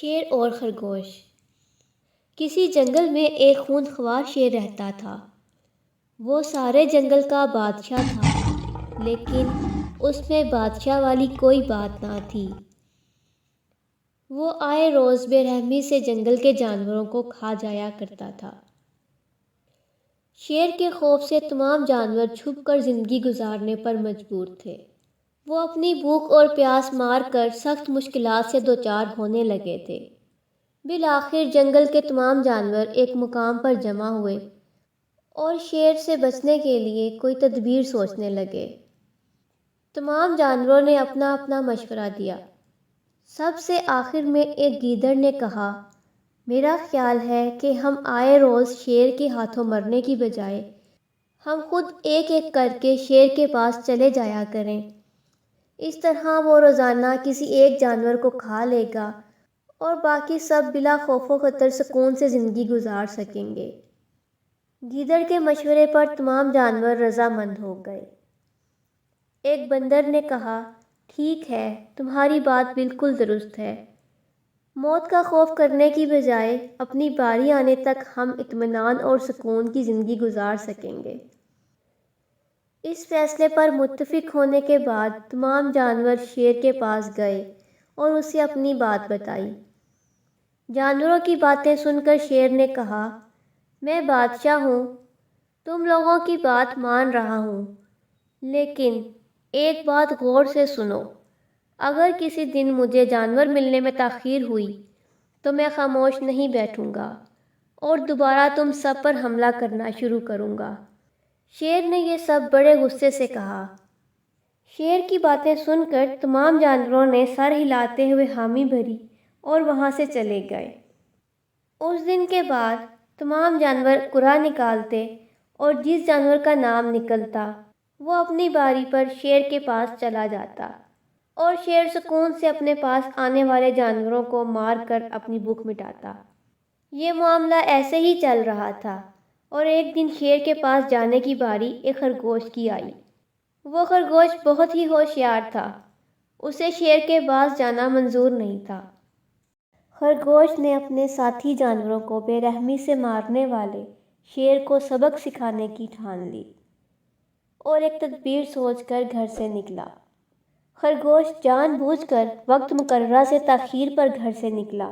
شیر اور خرگوش۔ کسی جنگل میں ایک خونخوار شیر رہتا تھا۔ وہ سارے جنگل کا بادشاہ تھا، لیکن اس میں بادشاہ والی کوئی بات نہ تھی۔ وہ آئے روز بے رحمی سے جنگل کے جانوروں کو کھا جایا کرتا تھا۔ شیر کے خوف سے تمام جانور چھپ کر زندگی گزارنے پر مجبور تھے۔ وہ اپنی بھوک اور پیاس مار کر سخت مشکلات سے دوچار ہونے لگے تھے۔ بالآخر جنگل کے تمام جانور ایک مقام پر جمع ہوئے اور شیر سے بچنے کے لیے کوئی تدبیر سوچنے لگے۔ تمام جانوروں نے اپنا اپنا مشورہ دیا۔ سب سے آخر میں ایک گیدڑ نے کہا، میرا خیال ہے کہ ہم آئے روز شیر کے ہاتھوں مرنے کی بجائے ہم خود ایک ایک کر کے شیر کے پاس چلے جایا کریں۔ اس طرح وہ روزانہ کسی ایک جانور کو کھا لے گا اور باقی سب بلا خوف و خطر سکون سے زندگی گزار سکیں گے۔ گیدڑ کے مشورے پر تمام جانور رضامند ہو گئے۔ ایک بندر نے کہا، ٹھیک ہے، تمہاری بات بالکل درست ہے۔ موت کا خوف کرنے کی بجائے اپنی باری آنے تک ہم اطمینان اور سکون کی زندگی گزار سکیں گے۔ اس فیصلے پر متفق ہونے کے بعد تمام جانور شیر کے پاس گئے اور اسے اپنی بات بتائی۔ جانوروں کی باتیں سن کر شیر نے کہا، میں بادشاہ ہوں، تم لوگوں کی بات مان رہا ہوں، لیکن ایک بات غور سے سنو۔ اگر کسی دن مجھے جانور ملنے میں تاخیر ہوئی تو میں خاموش نہیں بیٹھوں گا اور دوبارہ تم سب پر حملہ کرنا شروع کروں گا۔ شیر نے یہ سب بڑے غصے سے کہا۔ شیر کی باتیں سن کر تمام جانوروں نے سر ہلاتے ہوئے حامی بھری اور وہاں سے چلے گئے۔ اس دن کے بعد تمام جانور قرعہ نکالتے اور جس جانور کا نام نکلتا وہ اپنی باری پر شیر کے پاس چلا جاتا اور شیر سکون سے اپنے پاس آنے والے جانوروں کو مار کر اپنی بھوک مٹاتا۔ یہ معاملہ ایسے ہی چل رہا تھا اور ایک دن شیر کے پاس جانے کی باری ایک خرگوش کی آئی۔ وہ خرگوش بہت ہی ہوشیار تھا، اسے شیر کے پاس جانا منظور نہیں تھا۔ خرگوش نے اپنے ساتھی جانوروں کو بے رحمی سے مارنے والے شیر کو سبق سکھانے کی ٹھان لی اور ایک تدبیر سوچ کر گھر سے نکلا۔ خرگوش جان بوجھ کر وقت مقررہ سے تاخیر پر گھر سے نکلا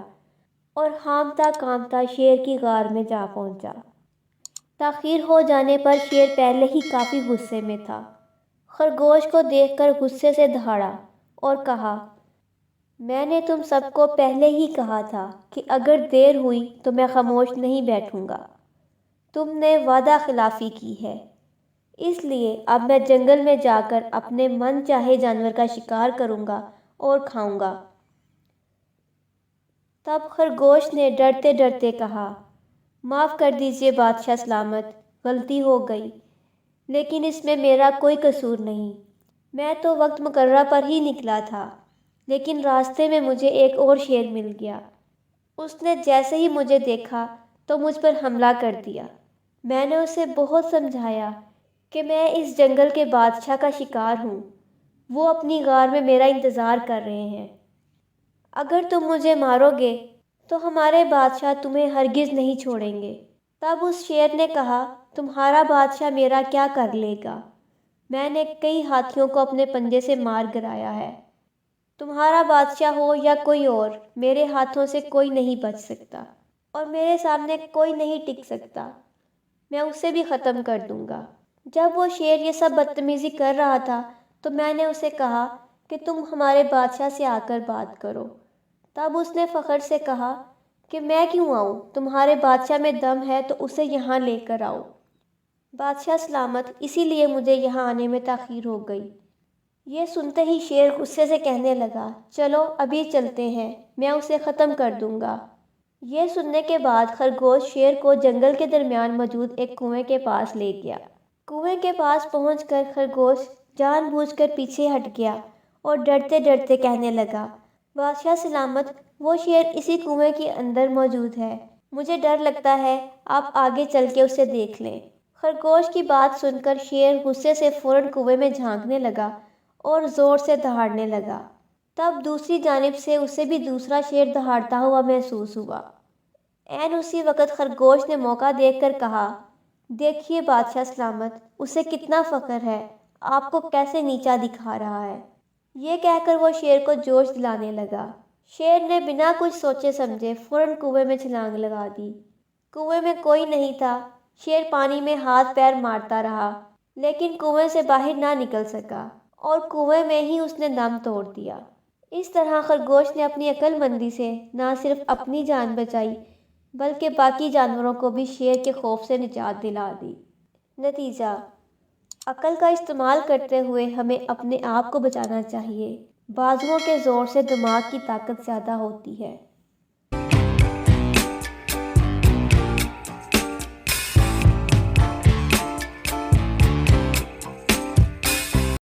اور ہامتا کامتا شیر کی غار میں جا پہنچا۔ تاخیر ہو جانے پر شیر پہلے ہی کافی غصے میں تھا۔ خرگوش کو دیکھ کر غصے سے دہاڑا اور کہا، میں نے تم سب کو پہلے ہی کہا تھا کہ اگر دیر ہوئی تو میں خاموش نہیں بیٹھوں گا۔ تم نے وعدہ خلافی کی ہے، اس لیے اب میں جنگل میں جا کر اپنے من چاہے جانور کا شکار کروں گا اور کھاؤں گا۔ تب خرگوش نے ڈرتے ڈرتے کہا، معاف کر دیجیے بادشاہ سلامت، غلطی ہو گئی، لیکن اس میں میرا کوئی قصور نہیں۔ میں تو وقت مقررہ پر ہی نکلا تھا، لیکن راستے میں مجھے ایک اور شیر مل گیا۔ اس نے جیسے ہی مجھے دیکھا تو مجھ پر حملہ کر دیا۔ میں نے اسے بہت سمجھایا کہ میں اس جنگل کے بادشاہ کا شکار ہوں، وہ اپنی غار میں میرا انتظار کر رہے ہیں۔ اگر تم مجھے مارو گے تو ہمارے بادشاہ تمہیں ہرگز نہیں چھوڑیں گے۔ تب اس شیر نے کہا، تمہارا بادشاہ میرا کیا کر لے گا؟ میں نے کئی ہاتھیوں کو اپنے پنجے سے مار گرایا ہے۔ تمہارا بادشاہ ہو یا کوئی اور، میرے ہاتھوں سے کوئی نہیں بچ سکتا اور میرے سامنے کوئی نہیں ٹک سکتا۔ میں اسے بھی ختم کر دوں گا۔ جب وہ شیر یہ سب بدتمیزی کر رہا تھا تو میں نے اسے کہا کہ تم ہمارے بادشاہ سے آ کر بات کرو۔ تب اس نے فخر سے کہا کہ میں کیوں آؤں؟ تمہارے بادشاہ میں دم ہے تو اسے یہاں لے کر آؤ۔ بادشاہ سلامت، اسی لیے مجھے یہاں آنے میں تاخیر ہو گئی۔ یہ سنتے ہی شیر غصے سے کہنے لگا، چلو ابھی چلتے ہیں، میں اسے ختم کر دوں گا۔ یہ سننے کے بعد خرگوش شیر کو جنگل کے درمیان موجود ایک کنویں کے پاس لے گیا۔ کنویں کے پاس پہنچ کر خرگوش جان بوجھ کر پیچھے ہٹ گیا اور ڈرتے ڈرتے کہنے لگا، بادشاہ سلامت، وہ شیر اسی کنویں کے اندر موجود ہے، مجھے ڈر لگتا ہے، آپ آگے چل کے اسے دیکھ لیں۔ خرگوش کی بات سن کر شیر غصے سے فوراً کنویں میں جھانکنے لگا اور زور سے دہاڑنے لگا۔ تب دوسری جانب سے اسے بھی دوسرا شیر دہاڑتا ہوا محسوس ہوا۔ عین اسی وقت خرگوش نے موقع دیکھ کر کہا، دیکھیے بادشاہ سلامت، اسے کتنا فخر ہے، آپ کو کیسے نیچا دکھا رہا ہے۔ یہ کہہ کر وہ شیر کو جوش دلانے لگا۔ شیر نے بنا کچھ سوچے سمجھے فوراً کنویں میں چھلانگ لگا دی۔ کنویں میں کوئی نہیں تھا۔ شیر پانی میں ہاتھ پیر مارتا رہا لیکن کنویں سے باہر نہ نکل سکا اور کنویں میں ہی اس نے دم توڑ دیا۔ اس طرح خرگوش نے اپنی عقل مندی سے نہ صرف اپنی جان بچائی بلکہ باقی جانوروں کو بھی شیر کے خوف سے نجات دلا دی۔ نتیجہ: عقل کا استعمال کرتے ہوئے ہمیں اپنے آپ کو بچانا چاہیے۔ بازوؤں کے زور سے دماغ کی طاقت زیادہ ہوتی ہے۔